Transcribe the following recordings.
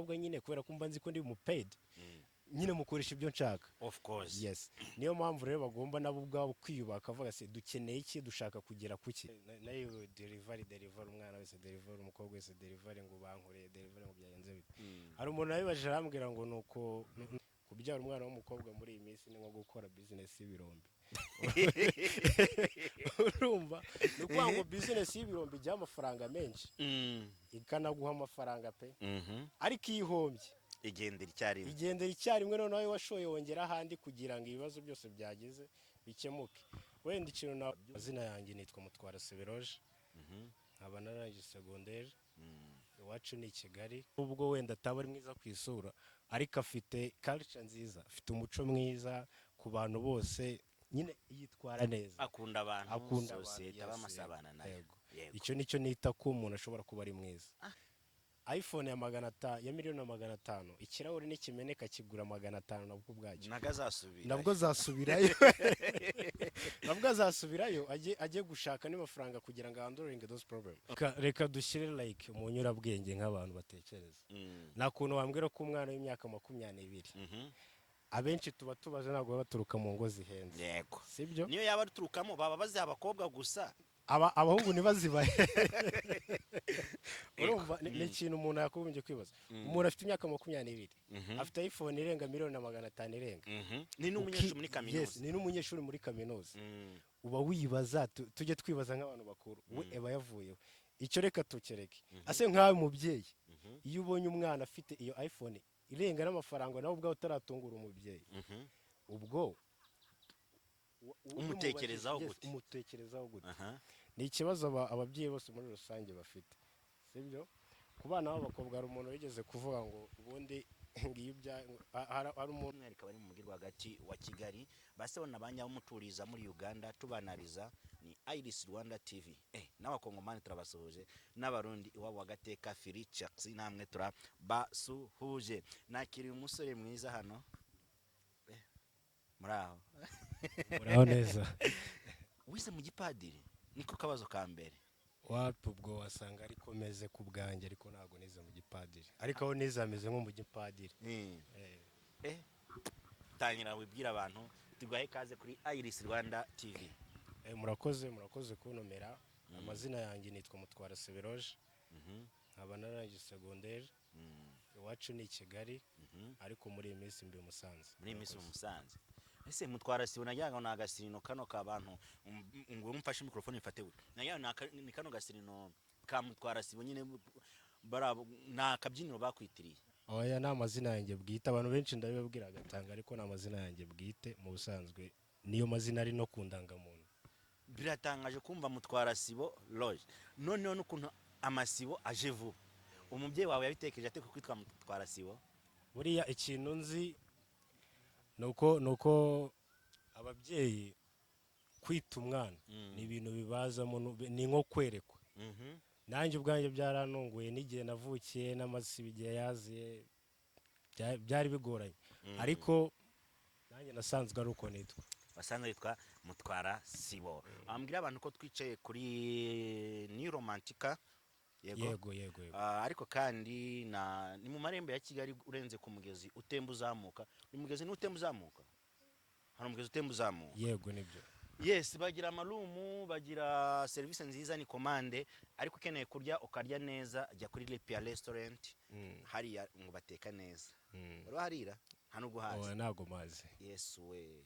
mukobwa nyine kubera ko mba nzi ko ndi mu paid nyine mukoresha ibyo nshaka. Of course. Yes, niyo mpamvu rero bagomba nabo ubwabo kwiyubaka bavuga se dukeneye iki, dushaka kugera kuki. Nayo delivery umwana wese delivery, umukobwa wese delivery, ngo bankoreye delivery ngo byagenze bite. Hari umuntu nabibaje arambwira ngo nuko kubyara umwana w'umukobwa muri iyi minsi ni nko gukora business y'ibirombe. Urumva nuko ngo business y'ibirombe ijya amafaranga menshi ikanaguha amafaranga pe, ariko ihombye igendera icyarimwe, noneho washoye wongera ahandi kugira ngo ibibazo byose byageze bikemuke. Wenda ikintu na mazina yanjye nitwa Mutwara Seberoje, nkaba narangije secondaire, iwacu ni Kigali. Ubwo wenda ataba ari mwiza ku isura, ariko afite culture nziza, afite umuco mwiza ku bantu bose, nyine yitwara neza, akunda abantu, sosiyete abamasabana nayo. Icyo nicyo nita ko umuntu ashobora kuba ari mwiza. iPhone ya miliyoni 500, ikirahure nikimeneka kigura 500 nabwo bwacyo. Nabwo zasubirayo. Nabwo azasubirayo ajye gushaka n'amafaranga kugira ngo handling those problems. Reka dushyire like mu nyurabwenge nk'abantu batekereza. Nta kuntu wambwira ko umwana w'imyaka 22 abenshi tuba tubaje ntabwo baturuka mu ngo zihenze. Yego. Sibyo? Niyo yaba ruturukamo baba bazi abakobwa gusa. Abahungu ntibazibaye. Urumva ni ikintu umuntu yakubumbye kwibaza. Umuntu afite imyaka 22 afite iPhone irenga miliyoni 500 irenga. Ni n'umunyeshuri muri kaminuza. Yes, ni n'umunyeshuri muri kaminuza. Uba wibaza, tujye twibaza nk'abantu bakuru, we eba yavuyeho. Icyo reka tukereke. Ase nk'awe mubyeyi, iyo ubonye umwana afite iyo iPhone irenga n'amafaranga nawe ubwawe utaratungura umubyeyi, ubwo umutekerezaho gute? Ni ikibazo ababyeyi bose muri rusange bafite. Sibyo? Ku bana b'abakobwa hari umuntu wigeze kuvuga ngo ubundi ngiyo hari umuntu ariko bari mu mujyi rwagati wa Kigali basebona banyamuturiza muri Uganda tubanariza ni Iris Rwanda TV. N'abakongomani turabasuhuje, n'abarundi iwabo wagateka Filichax namwe turabasuhuje. Nakiri umusore mwiza hano. Muraho neza. Wize mu gipadiri niko kabazo ka mbere. Wapi ubwo wasanga ariko meze ku bwanjye, ariko ntago nize mu gipadiri, ariko aho nize ameze nko mu gipadiri. Tangira wibwira abantu tugahe kaze kuri Iris Rwanda TV. Murakoze kuntomera. Amazina yanjye nitwa Mutwara Seberoje, nkaba narangije secondaire, iwacu ni Kigali, ariko muri iyi minsi mbi Musanze. Muri iyi minsi Musanze. Ese Mutwara Sibo najyaga nagasirino kano kabantu ngo umfashe microphone ifate we. Najyaga ni kano gasirino ka Mutwara Sibo nyine barabo nakabyiniro bakwitiriye. Oya, na amazina yanjye bwite, abantu benshi ndabibabwira gatanga, ariko na amazina yanjye bwite mu busanzwe niyo mazina ari no kundangamuntu. Biratangaje kumva Mutwara Sibo Loge. Noneho n'ukuntu amasibo aje vuba. Umubyeyi wawe yabitekereje ate kwitwa Mutwara Sibo? Buriya ikintu nzi nuko ababyeyi kwita umwana ni ibintu bibazamo, ni nko kwerekwa. Nanjye ubwanjye byaranunguye n'igihe navukiye n'amasibo igihe yaziye byari bigoranye, ariko nanjye nasanzwe ari uko nitwa. Wasanzwe yitwa Mutwara Sibo. Ambwira abantu ko twicaye kuri New Romantica. Yego. Ariko kandi ni mu marembo ya Kigali urenze ku mugezi utemba uzamuka. Ni mugezi ni utemba uzamuka. Hano mugezi utemba uzamuka. Yego nibyo. Yes, bagira amarumu, bagira service nziza, ni commande, ariko ukeneye kurya ukarya neza jya kuri Le Pia Restaurant. Hariya ngo bateka neza. Uro harira hano guhaza. Ntago mazi. Yes we.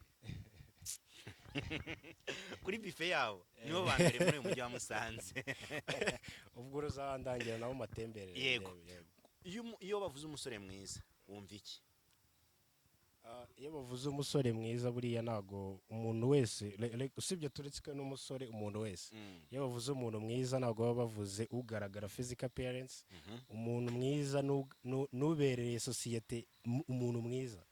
Kuri buffet yawo niho bambere muri umujyi wa Musanze. Ubwo uzabandangira nabo matemberere. Yego. Iyo bavuze umusore mwiza wumva iki? Iyo bavuze umusore mwiza buriya nago umuntu wese usibye turitswe n'umusore, umuntu wese iyo bavuze umuntu mwiza nago baba bavuze ugaragara physical appearance. Umuntu mwiza nubereye societe, umuntu mwiza,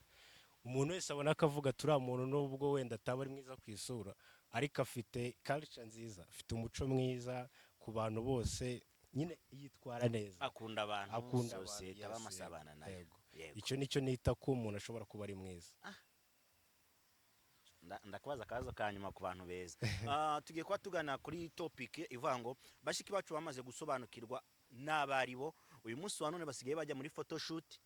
umuntu wese abona akavuga turi umuntu nubwo wenda ataba ari mwiza ku isura, ariko afite culture nziza, afite umuco mwiza ku bantu bose, nyine yitwara neza, akunda abantu, sosiyete abamasabana nayo. Icyo nicyo nita ko umuntu ashobora kuba ari mwiza. Ndakubaza akabazo ka nyuma ku bantu beza. Tugiye kuba tugana kuri topic ivuga ngo bashiki bacu bamaze gusobanukirwa n'abaribo uyu munsi wa none basigaye bajya muri photoshoot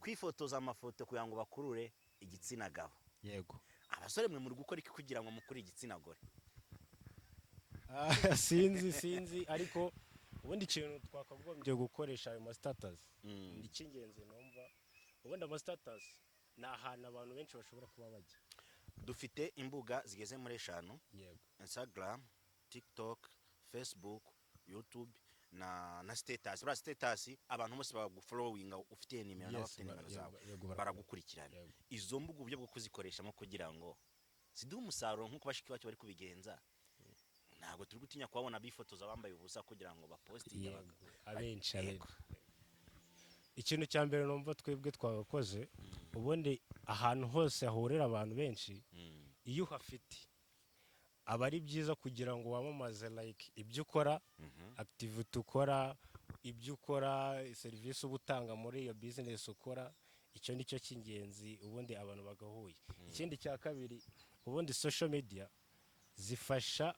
kwifotoza amafoto kugira ngo bakurure igitsina gabo. Yego. Abasore mwe muri gukora iki kugira ngo mukure igitsina gore? Sinzi ariko ubundi ikintu twakagombye gukoresha ayo status ni cy'ingenzi numva. Ubundi ama status ni ahantu abantu benshi bashobora kuba bajya. Dufite imbuga zigeze muri 5: Yego. Instagram, TikTok, Facebook, YouTube na status. Ura status abantu bose bagufollowinga ufite nimero n'abafite nimero zawe baragukurikirana. Izo mbuga uburyo bwo kuzikoreshamo kugira ngo ziduhe umusaruro nk'uko bashiki bacu bari kubigenza. Ntabwo turi gutinya kubabona bifotoza bambaye ubusa kugira ngo bapostinge abenshi. Ikintu cya mbere numva twebwe twagakoze, ubundi ahantu hose hahurira abantu benshi iyo uhafite aba ari byiza kugira ngo wamamaze like ibyo ukora, activity ukora, ibyo ukora, service ubutanga muri iyo business ukora. Icyo nicyo cy'ingenzi ubundi abantu bagahuye. Ikindi cya kabiri, ubundi social media zifasha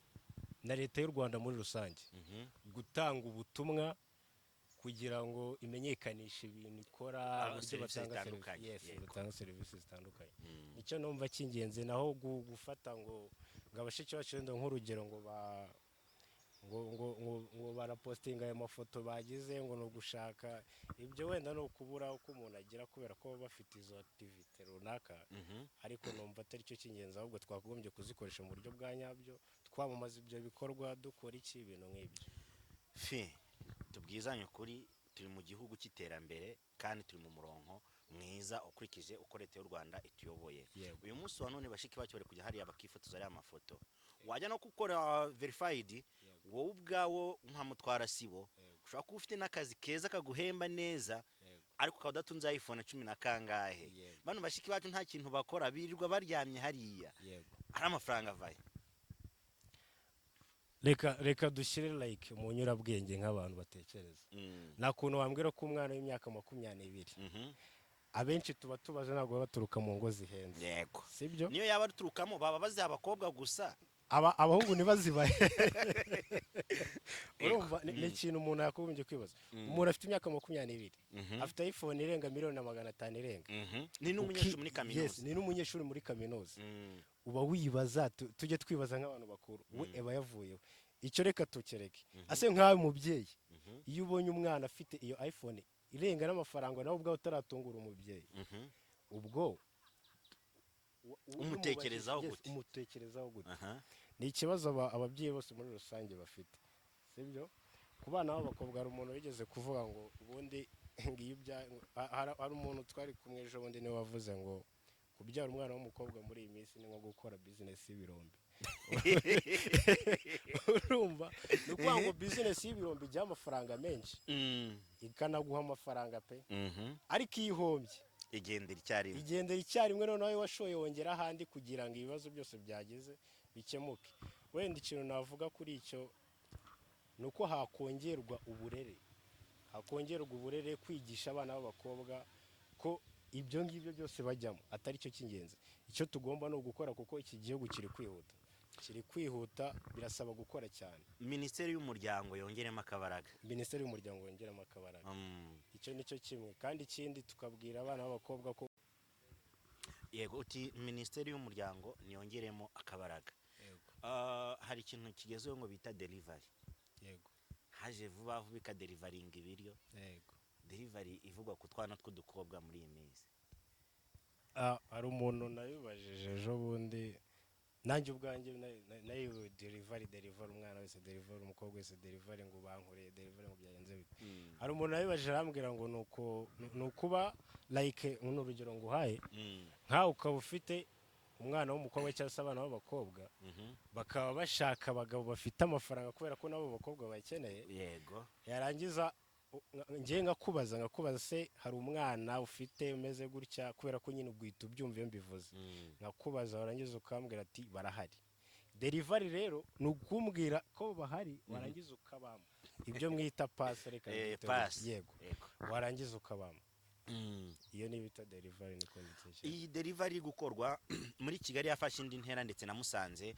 na leta y'u Rwanda muri rusange gutanga ubutumwa kugira ngo imenyekanishe ibintu ikora, uburyo batanga serivisi zitandukanye. Nicyo numva cy'ingenzi, naho gufata ngo abashiki bacu wenda nk'urugero ngo barapostinga aya mafoto bagize ngo no gushaka ibyo, wenda no kubura uko umuntu agira kubera ko bafite izo activity runaka. Ariko numva atari cyo cy'ingenzi, ahubwo twagombye kuzikoresha mu buryo bwa nyabyo, twamamaza ibyo bikorwa, dukora iki ibintu nk'ibyo. Tubwizanye ukuri, turi mu gihugu cy'iterambere kandi turi mu murongo mwiza ukurikije uko leta y'u Rwanda ituyoboye. Uyu munsi wa none bashiki bacu bari kujya hariya bakifotoza ari amafoto, wajya no gukora verified wowe ubwawo nka mutwara sibo, ushobora kuba ufite n'akazi keza kaguhemba neza ariko ukaba udatunze iPhone 10 na kangahe. Bano bashiki bacu nta kintu bakora, birirwa baryamye hariya, ari amafaranga avaye. Reka dushyire like mu nyurabwenge nk'abantu batekereza. Nta kuntu wambwira ko umwana w'imyaka 22 abenshi tuba tubaje ntabwo baturuka mu ngo zihenze. Yego. Sibyo? Niyo yaba ruturukamo baba bazi abakobwa gusa. Abahungu ntibazibaye. Urumva ni ikintu umuntu yakubumbye kwibaza. Umuntu afite imyaka 22 afite iPhone irenga 1,500,000 irenga. Ni n'umunyeshuri muri kaminuza. Yes, ni n'umunyeshuri muri kaminuza. Uba wibaza, tujye twibaza nk'abantu bakuru, we eba yavuyeho. Icyo reka tukereke. Ase nkawe mubyeyi, iyo ubonye umwana afite iyo iPhone irenga n'amafaranga nawe ubwawe utaratungura umubyeyi, ubwo umutekerezaho gute? Ni ikibazo ababyeyi bose muri rusange bafite. Sibyo? Ku bana b'abakobwa hari umuntu wigeze kuvuga ngo ubundi ngiyo hari umuntu twari kumwe ejo bundi niwe wavuze ngo kubyara umwana w'umukobwa muri iyi minsi ni nko gukora business y'ibirombe. Urumva nuko ngo business y'ibirombe ijya amafaranga menshi ikanaguha amafaranga pe, ariko ihombye igendera icyarimwe noneho washoye wongera ahandi kugira ngo ibibazo byose byageze bikemuke. Wenda ikintu navuga kuri icyo nuko hakongerwa uburere, kwigisha abana b'abakobwa ko ibyo ngibyo byose bajyamo atari cyo cy'ingenzi. Icyo tugomba no gukora kuko iki gihugu kiri kwihuta birasaba gukora cyane. Minisiteri y'umuryango yongeremo akabaraga. Icyo nicyo kimwe, kandi ikindi tukabwira abana b'abakobwa ko yego uti Minisiteri y'umuryango niyongeremo akabaraga. Hari ikintu kigezeho ngo bita delivery. Yego. Haje vuba bika delivering ibiryo. Yego. Delivery ivugwa ku twana tw'udukobwa muri iyi minsi. Hari umuntu nabibajije ejo bundi, nanjye ubwanjye nayo delivery umwana wese delivery, umukobwa wese delivery, ngo bankoreye delivery ngo byagenze bite. Hari umuntu nabibajije arambwira ngo nukuba like n'urugero nguhaye, nkawe ukaba ufite umwana w'umukobwa cyangwa se abana b'abakobwa bakaba bashaka abagabo bafite amafaranga kubera ko nabo bakobwa bakeneye. Yego. Yarangiza ngiye ngakubaza se hari umwana ufite umeze gutya, kubera ko nyine ubwita ubyumva iyo mbivuze. Ngakubaza warangiza ukambwira ati barahari. Delivery rero nukumbwira ko bahari warangiza ukabama ibyo mwita pass. Reka yego, warangiza ukabama. Iyo ni bita delivery. Niko mbitekereza. Iyi delivery gukorwa muri Kigali yafashe indi ntera ndetse na Musanze,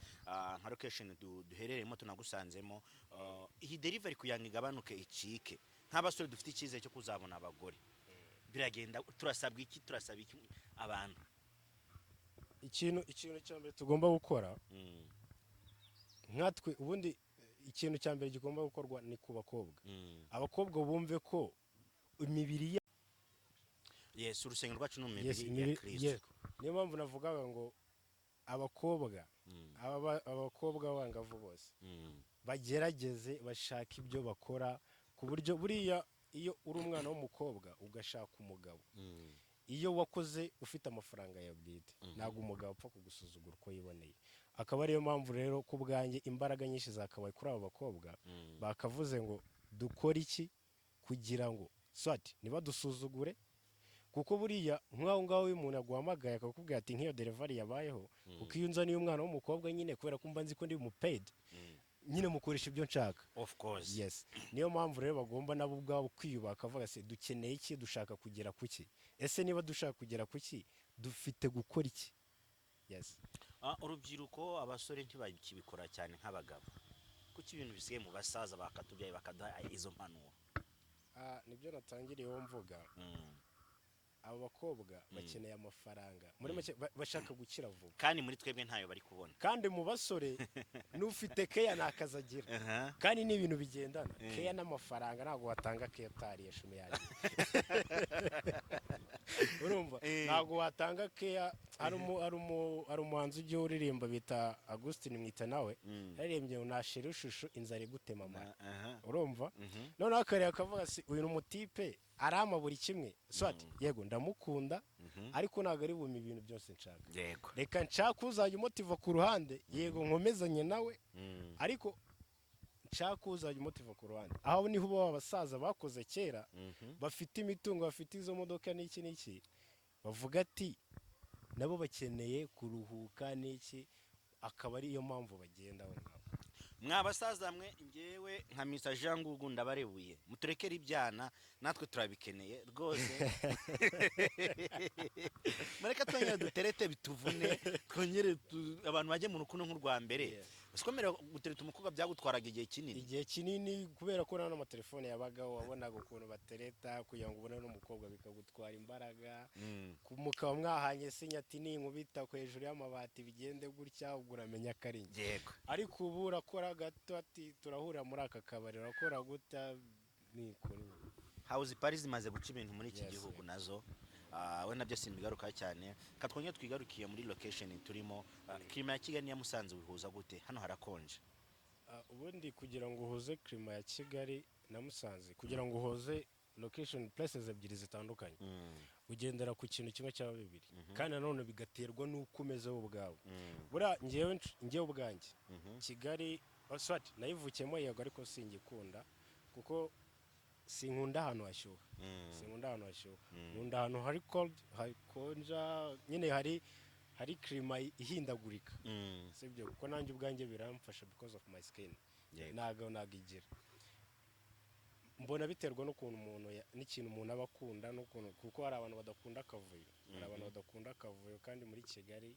nka location duherereyemo tunagusanzemo. Iyi delivery kuyanga igabanuke icike, nk'abasore dufite icyizere cyo kuzabona abagore biragenda turasaba iki abantu ikintu cya mbere tugomba gukora nkatwe ubundi ikintu cya mbere gigomba gukorwa ni ku bakobwa abakobwa bumve ko imibiri yes urusengero rwacu ni imibiri ya Kristo niyo mpamvu navugaga ngo abakobwa abangavu bose bagerageze bashaka ibyo bakora ku buryo buriya iyo uri umwana w'umukobwa ugashaka umugabo iyo wakoze ufite amafaranga ya bwite ntabwo umugabo apfa kugusuzugura uko yiboneye akaba ariyo mpamvu rero ku bwanjye imbaraga nyinshi zakabaye kuri abo bakobwa bakavuze ngo dukore iki kugira ngo swati ntibadusuzugure kuko buriya nk'aho ngaho iyo umuntu aguhamagaye akakubwira ati nk'iyo delivery yabayeho kuko iyo unzaniye umwana w'umukobwa nyine kubera ko mba nzi ko ndi bumupeyide nyine mukoresha ibyo nshaka of course yes niyo mpamvu rero bagomba nabo ubwabo kwiyubaka bavuga se dukeneye iki dushaka kugera kuki ese niba dushaka kugera kuki dufite gukora iki yes urubyiruko abasore ntibakibikora cyane nk'abagabo kuki ibintu bisigaye mu basaza bakatubyaye bakaduha izo mpanuro nibyo natangiriyeho mvuga abo bakobwa bakeneye amafaranga muri make bashaka gukira vuba kandi muri twebwe ntayo bari kubona kandi mu basore n'ufite keya ntakazi agira kandi ni ibintu bigendana keya n'amafaranga ntabwo watanga keya utariye shumi yanjye urumva ntabwo watanga keya hari umuhanzi ugiye uririmba bita Augustin Mwita nawe yaririmbye ngo nashira ishusho inzara igutema amara urumva noneho akareba akavuga si uyu umutipe arama buri kimwe swati yego ndamukunda ariko ntabwo ari bumwe ibintu byose nshaka reka nshaka uzajya umutiva ku ruhande yego nkomezanye nawe ariko nshaka uzajya umutiva ku ruhande aho niho bo abasaza bakoze kera bafite imitungo bafite izo modoka n'iki bavuga ati nabo bakeneye kuruhuka n'iki akaba ariyo mpamvu bagenda aho ngaho mwabasaza mwe ngewe nka Mr Jean Ngugu ndabarebuye muturekere ibyana natwe turabikeneye rwose mureka twongere duterete bituvune twongere abantu bajye mu rukundo nk'urwa mbere usikomera gutereta umukobwa byagutwaraga igihe kinini kubera ko nta amatelefone yabagaho wabonaga ukuntu batereta kugira ngo ubone n'umukobwa bikagutwara imbaraga mukaba mwahanye sinyati ninkubita ku hejuru y'amabati bigende gutya ubwo uramenya ko ari njye ariko ubu urakora gato ati turahurira muri aka kabari urakora guta House Paris zimaze guca ibintu muri iki gihugu nazo we nabyo simbigaruka cyane katwonye twigarukiye muri location turimo klima ya Kigali ya Musanze wihuza gute hano harakonje ubundi kugira ngo uhuze klima ya Kigali na Musanze kugira ngo uhuze location places ebyiri zitandukanye ugendera ku kintu kimwe cya bibiri kandi nanone bigaterwa n'uko umeze wowe ubwawe bura ngewe ubwanjye Kigali swati nayivukiyemo yego ariko singikunda kuko sinkunda ahantu hashyuha nkunda ahantu hari cold hakonja nyine hari klima ihindagurika sibyo kuko nanjye ubwanjye biramfasha because of my skin ntago igira mbona biterwa n'ukuntu n'ikintu umuntu aba akunda n'ukuntu kuko hari abantu badakunda akavuyo kandi muri Kigali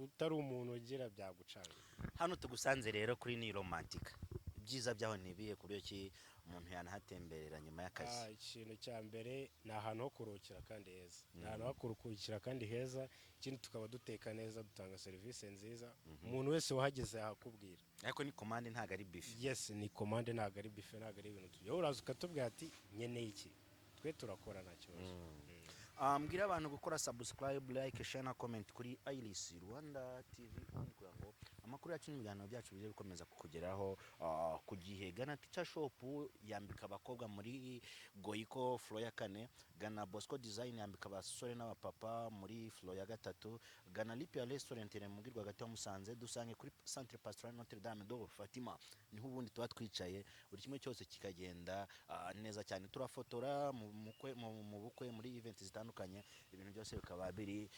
utari umuntu ugira byagucanga hano tugusanze rero kuri ni romantika ibyiza byaho nibiye kuri ki umuntu yanahatemberera nyuma y'akazi ikintu cya mbere ni ahantu ho kuruhukira kandi heza ni ahantu ho kuruhukira kandi heza ikindi tukaba duteka neza dutanga serivisi nziza umuntu wese wahageze yakubwira ariko ni commande ntago ari buffet yes ni commande ntago ari buffet ntago ari ibintu tuyo uraza ukatubwira ati nkeneye iki twe turakora nta kibazo mbwira abantu gukora subscribe like share na comment kuri Iris Rwanda TV kugira ngo amakuru yacu n'ibiganiro byacu bize bikomeza kukugeraho ku gihe Gana Teacher Shop yambika abakobwa muri Goiko floor ya 4 Gana Bosco Design yambika abasore n'abapapa muri floor ya 3 Gana Lipia Restaurant ire mugirwa hagati wa Musanze dusange kuri Centre Pastoral Notre Dame de Fatima niho ubundi tuba twicaye buri kimwe cyose kikagenda neza cyane turafotora mu bukwe muri event zitandukanye ibintu byose bikaba biri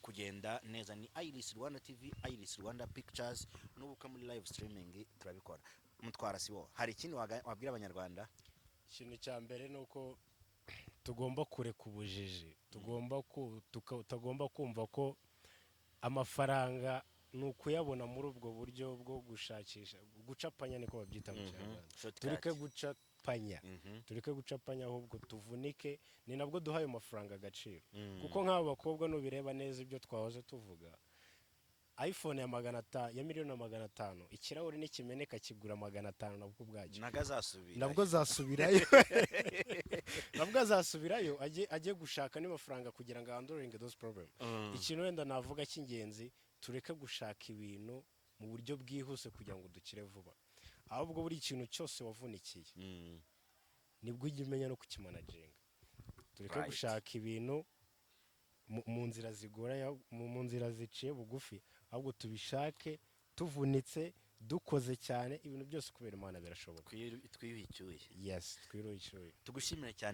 kugenda neza ni Iris Rwanda TV Iris Rwanda Pictures n'ubuka muri live streaming turabikora mutwara sibo hari ikindi wabwira abanyarwanda ikintu cya mbere nuko tugomba kureka ubujiji tugomba kumva ko amafaranga nukuyabona muri ubwo buryo bwo gushakisha gucapanya niko babyita mu Kinyarwanda Shortcut. tureke gucapanya tureke gucapanya ahubwo tuvunike ni nabwo duha ayo mafaranga agaciro kuko nk'abo bakobwa nubireba neza ibyo twahoze tuvuga iPhone ya miliyoni na 500 ikirahure nikimeneka kigura 500 nabwo ubwacyo nabwo azasubirayo ajye gushaka n'amafaranga kugira ngo handling those problem ikintu wenda navuga cy'ingenzi tureke gushaka ibintu mu buryo bwihuse kugira ngo dukire vuba ahubwo buri ikintu cyose wavunikiye nibwo ujya umenya no kukimanaginga tureke gushaka ibintu mu nzira zigora mu nzira ziciye bugufi ahubwo tubishake tuvunitse dukoze cyane ibintu byose kubera Imana birashoboka twiyuhicyuye yes twiruhicyuye tugushimire cyane